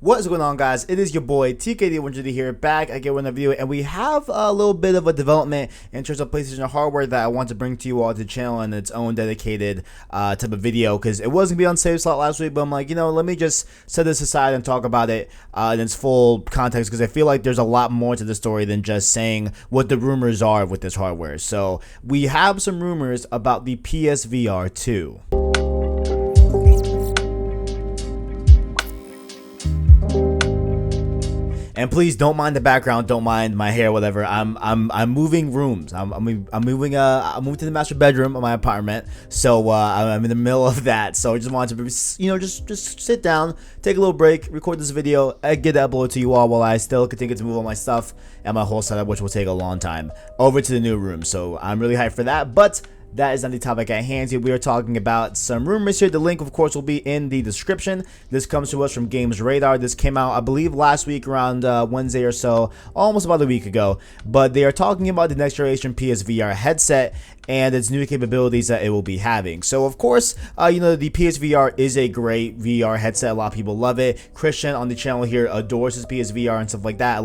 What is going on, guys? It is your boy TKD1GD here, back again with a video, and we have a little bit of a development in terms of PlayStation hardware that I want to bring to you all to the channel in its own dedicated type of video, because it was gonna be on save slot last week, but I'm like, let me just set this aside and talk about it in its full context, because I feel like there's a lot more to the story than just saying what the rumors are with this hardware. So we have some rumors about the PSVR 2. And please don't mind the background, don't mind my hair, whatever. I'm moving rooms. I'm moving I moved to the master bedroom of my apartment, so I'm in the middle of that. So I just wanted to just sit down, take a little break, record this video, and get it uploaded to you all while I still continue to move all my stuff and my whole setup, which will take a long time, over to the new room. So I'm really hyped for that, but that is not the topic at hand. Here we are talking about some rumors here. The link, of course, will be in the description. This comes to us from Games Radar. This came out, I believe, last week around Wednesday or so, almost about a week ago. But they are talking about the next generation PSVR headset and its new capabilities that it will be having. So, of course, the PSVR is a great VR headset. A lot of people love it. Christian on the channel here adores his PSVR and stuff like that.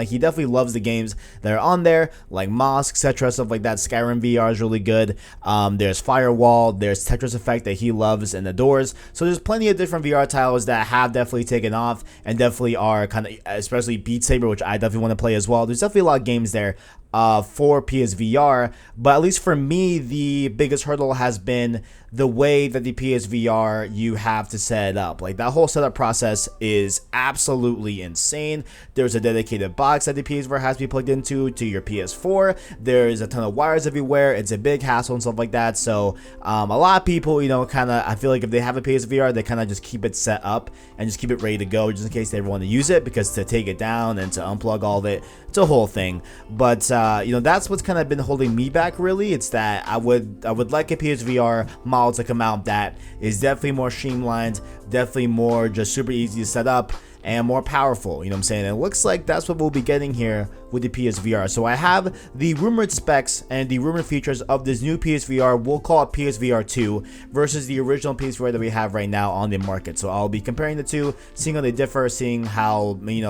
He definitely loves the games that are on there, like Moss, etc., stuff like that. Skyrim VR is really good. There's Firewall, there's Tetris Effect that he loves and adores. So there's plenty of different VR titles that have definitely taken off and definitely are kind of, especially Beat Saber, which I definitely want to play as well. There's definitely a lot of games there for PSVR, but at least for me, the biggest hurdle has been the way that the PSVR you have to set it up. Like, that whole setup process is absolutely insane. There's a dedicated box that the PSVR has to be plugged into to your PS4. There's a ton of wires everywhere. It's a big hassle and stuff like that. So a lot of people, I feel like if they have a PSVR, they kind of just keep it set up and just keep it ready to go just in case they ever want to use it, because to take it down and to unplug all of it, it's a whole thing. But that's what's kind of been holding me back, really. It's that I would like a PSVR model to come out that is definitely more streamlined, definitely more just super easy to set up, and more powerful, you know what I'm saying? And it looks like that's what we'll be getting here with the PSVR. So I have the rumored specs and the rumored features of this new PSVR. We'll call it PSVR 2 versus the original PSVR that we have right now on the market. So I'll be comparing the two, seeing how they differ, seeing how the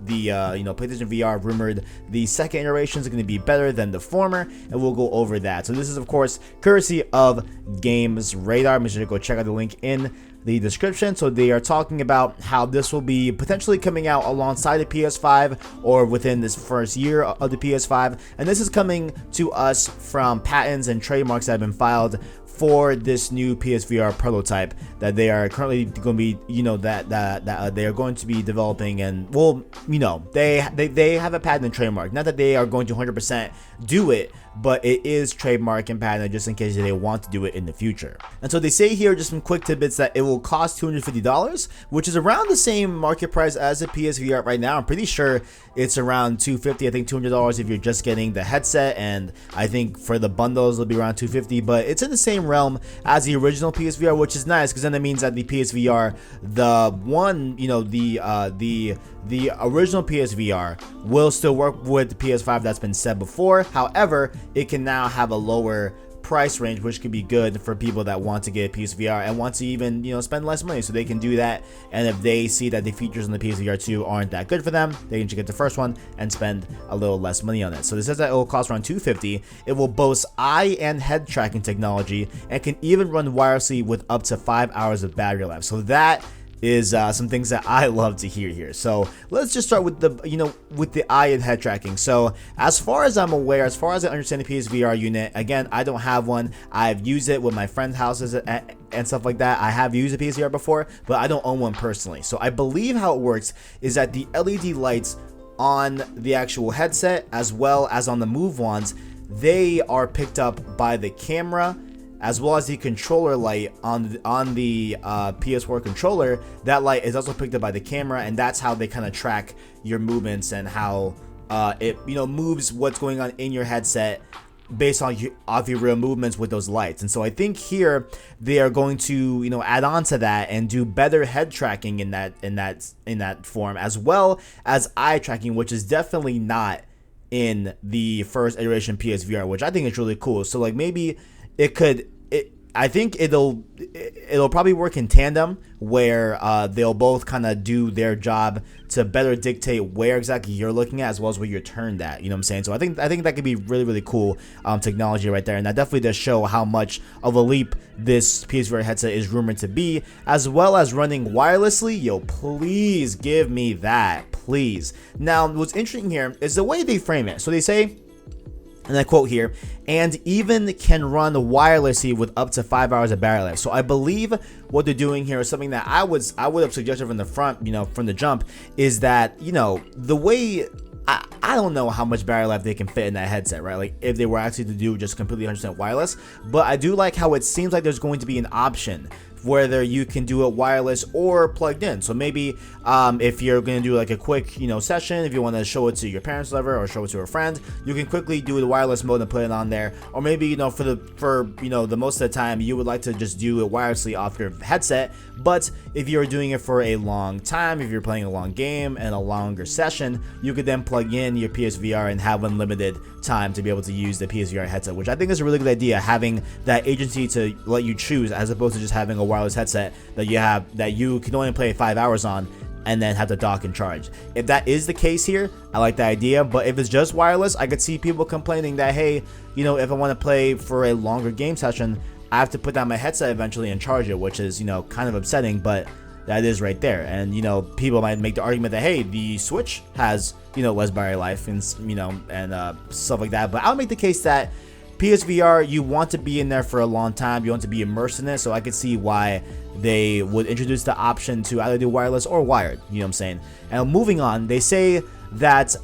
PlayStation VR rumored the second iteration is going to be better than the former, and we'll go over that. So this is, of course, courtesy of Games Radar. Make sure to go check out the link in the description. So they are talking about how this will be potentially coming out alongside the PS5 or within this first year of the PS5, and this is coming to us from patents and trademarks that have been filed for this new PSVR prototype that they are currently going to be, they are going to be developing. And they have a patent and trademark. Not that they are going to 100% do it, but it is trademark and patented just in case they want to do it in the future. And so they say here, just some quick tidbits, that it will cost $250, which is around the same market price as the PSVR right now. I'm pretty sure it's around $250. I think $200 if you're just getting the headset, and I think for the bundles it'll be around $250. But it's in the same realm as the original PSVR, which is nice, because then that means that the PSVR, the original PSVR will still work with the PS5. That's been said before. However, it can now have a lower price range, which could be good for people that want to get a PSVR and want to even spend less money, so they can do that. And if they see that the features on the PSVR 2 aren't that good for them, they can just get the first one and spend a little less money on it. So this says that it will cost around $250. It will boast eye and head tracking technology and can even run wirelessly with up to 5 hours of battery life. So that is some things that I love to hear here. So let's just start with the eye and head tracking. So as far as I'm aware, as far as I understand the PSVR unit, again, I don't have one. I've used it with my friends' houses and stuff like that. I have used a PSVR before, but I don't own one personally. So I believe how it works is that the LED lights on the actual headset, as well as on the Move ones, they are picked up by the camera, as well as the controller light on the PS4 controller. That light is also picked up by the camera, and that's how they kind of track your movements and how it moves what's going on in your headset based on your real movements with those lights. And so I think here they are going to add on to that and do better head tracking in that form, as well as eye tracking, which is definitely not in the first iteration PSVR, which I think is really cool. So like maybe it could I think it'll probably work in tandem where they'll both kind of do their job to better dictate where exactly you're looking at as well as where you're turned at. You know what I'm saying? So I think that could be really, really cool technology right there, and that definitely does show how much of a leap this PSVR headset is rumored to be, as well as running wirelessly. Yo, please give me that, please. Now, what's interesting here is the way they frame it. So they say, and I quote here, and even can run wirelessly with up to 5 hours of battery life. So I believe what they're doing here is something that I would have suggested from the front, from the jump, is that, the way, I don't know how much battery life they can fit in that headset, right? Like if they were actually to do just completely 100% wireless, but I do like how it seems like there's going to be an option whether you can do it wireless or plugged in. So maybe if you're going to do like a quick session, if you want to show it to your parents or show it to a friend, you can quickly do the wireless mode and put it on there. Or maybe for the most of the time you would like to just do it wirelessly off your headset, but if you're doing it for a long time, if you're playing a long game and a longer session, you could then plug in your PSVR and have unlimited time to be able to use the PSVR headset, which I think is a really good idea, having that agency to let you choose as opposed to just having a wireless headset that you can only play 5 hours on and then have to dock and charge. If that is the case here, I like the idea, but if it's just wireless, I could see people complaining that, hey, if I want to play for a longer game session, I have to put down my headset eventually and charge it, which is, kind of upsetting, but that is right there. And, people might make the argument that, hey, the Switch has, less battery life and, and stuff like that. But I'll make the case that PSVR, you want to be in there for a long time. You want to be immersed in it. So I could see why they would introduce the option to either do wireless or wired. You know what I'm saying? And moving on, they say that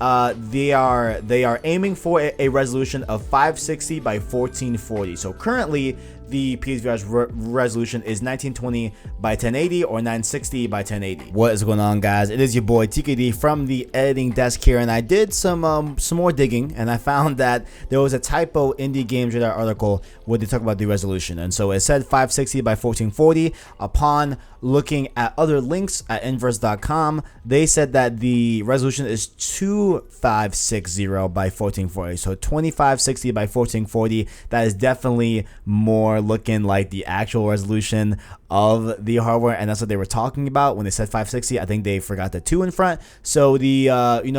they are aiming for a resolution of 560 by 1440. So currently, the PSVR's resolution is 1920 by 1080 or 960 by 1080. What is going on, guys? It is your boy TKD from the editing desk here, and I did some more digging, and I found that there was a typo in the Games Radar article where they talk about the resolution, and so it said 560 by 1440. Upon looking at other links at inverse.com, they said that the resolution is 2560 by 1440. So 2560 by 1440. That is definitely more looking like the actual resolution of the hardware, and that's what they were talking about when they said 560. I think they forgot the 2 in front. So the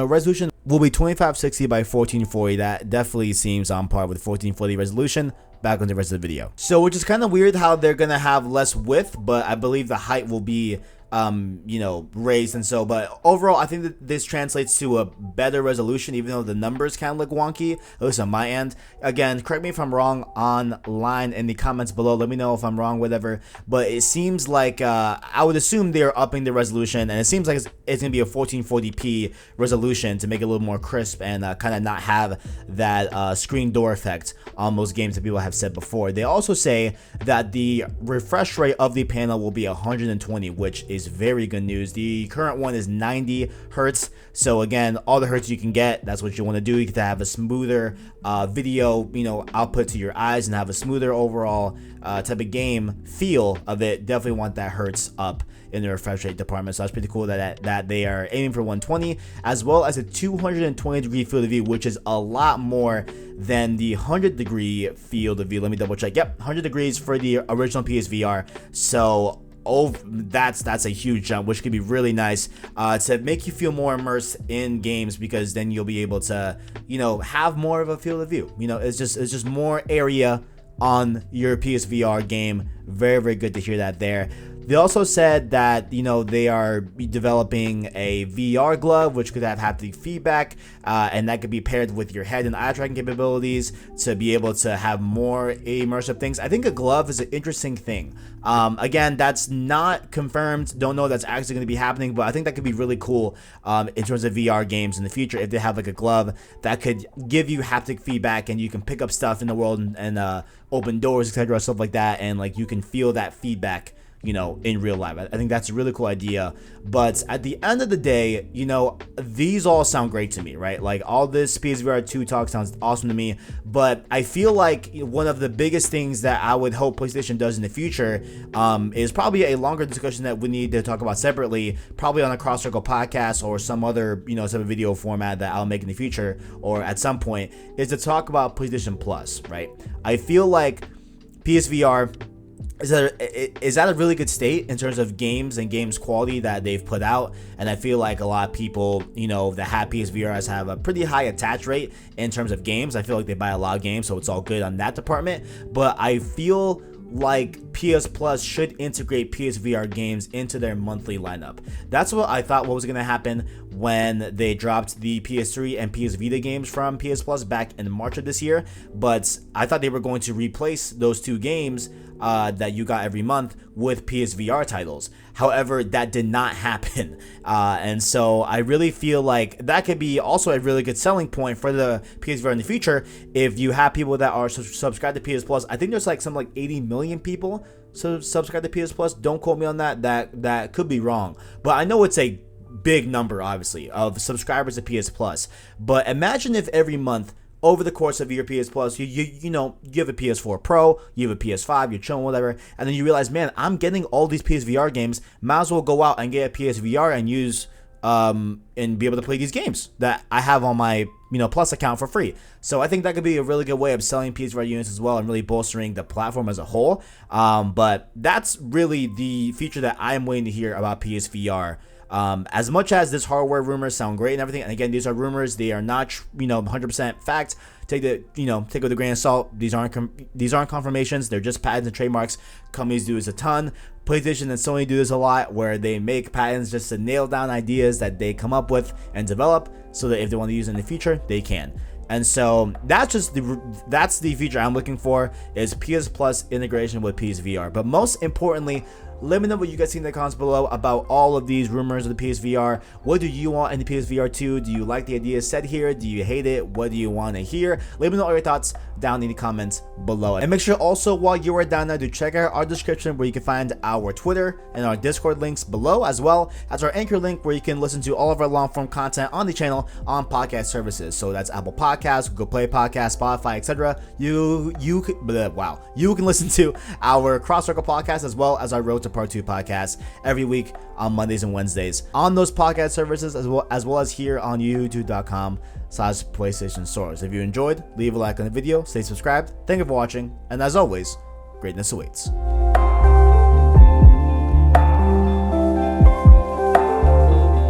resolution will be 2560 by 1440. That definitely seems on par with 1440 resolution. Back on the rest of the video. So, which is kind of weird how they're gonna have less width, but I believe the height will be raised, and so, but overall I think that this translates to a better resolution, even though the numbers kind of look wonky, at least on my end. Again, correct me if I'm wrong online in the comments below, let me know if I'm wrong, whatever, but it seems like I would assume they're upping the resolution, and it seems like it's gonna be a 1440p resolution to make it a little more crisp and kind of not have that screen door effect on most games that people have said before. They also say that the refresh rate of the panel will be 120, which is very good news. The current one is 90 hertz. So again, all the hertz you can get, that's what you want to do. You get to have a smoother video, output to your eyes and have a smoother overall type of game feel of it. Definitely want that hertz up in the refresh rate department. So that's pretty cool that they are aiming for 120, as well as a 220 degree field of view, which is a lot more than the 100 degree field of view. Let me double check. Yep, 100 degrees for the original PSVR. So that's a huge jump, which could be really nice to make you feel more immersed in games, because then you'll be able to have more of a field of view. It's just more area on your PSVR game. Very, very good to hear that there. They also said that they are developing a VR glove, which could have haptic feedback, and that could be paired with your head and eye tracking capabilities to be able to have more immersive things. I think a glove is an interesting thing. Again, that's not confirmed. Don't know if that's actually going to be happening, but I think that could be really cool in terms of VR games in the future, if they have like a glove that could give you haptic feedback and you can pick up stuff in the world and open doors, etc., stuff like that, and like you can feel that feedback in real life. I think that's a really cool idea. But at the end of the day, these all sound great to me, right? Like all this PSVR 2 talk sounds awesome to me, but I feel like one of the biggest things that I would hope PlayStation does in the future is probably a longer discussion that we need to talk about separately, probably on a Cross Circle podcast or some other, type of video format that I'll make in the future or at some point, is to talk about PlayStation Plus, right? I feel like PSVR is that a really good state in terms of games and games quality that they've put out? And I feel like a lot of people, that have PSVRs have a pretty high attach rate in terms of games. I feel like they buy a lot of games, so it's all good on that department. But I feel like PS Plus should integrate PSVR games into their monthly lineup. That's what I thought was going to happen when they dropped the PS3 and PS Vita games from PS Plus back in March of this year. But I thought they were going to replace those two games that you got every month with PSVR titles. However, that did not happen. And so I really feel like that could be also a really good selling point for the PSVR in the future. If you have people that are subscribed to PS Plus, I think there's like 80 million people subscribe to PS Plus. Don't quote me on that. That could be wrong. But I know it's a big number, obviously, of subscribers to PS Plus. But imagine if every month, over the course of your PS Plus, you have a PS4 Pro, you have a PS5, you're chilling, whatever, and then you realize, man, I'm getting all these PSVR games. Might as well go out and get a PSVR and use and be able to play these games that I have on my Plus account for free. So I think that could be a really good way of selling PSVR units as well and really bolstering the platform as a whole. But that's really the feature that I'm waiting to hear about PSVR. As much as this hardware rumors sound great and everything, and again, these are rumors, they are not 100% fact. Take it with a grain of salt. These aren't confirmations. They're just patents and trademarks. Companies do this a ton. PlayStation and Sony do this a lot, where they make patents just to nail down ideas that they come up with and develop, so that if they want to use it in the future, they can. And so that's the feature I'm looking for, is PS Plus integration with PSVR. But most importantly, let me know what you guys think in the comments below about all of these rumors of the PSVR. What do you want in the PSVR 2? Do you like the ideas said here? Do you hate it? What do you want to hear? Let me know all your thoughts down in the comments below. And make sure also, while you are down there, to check out our description, where you can find our Twitter and our Discord links below, as well as our Anchor link, where you can listen to all of our long-form content on the channel on podcast services. So that's Apple Podcasts, Google Play Podcasts, Spotify, etc. You can listen to our Cross Circle podcast, as well as our Road to Part 2 podcast, every week on Mondays and Wednesdays on those podcast services, as well as here on youtube.com/PlayStation Source. If you enjoyed, leave a like on the video, stay subscribed. Thank you for watching, and as always, greatness awaits.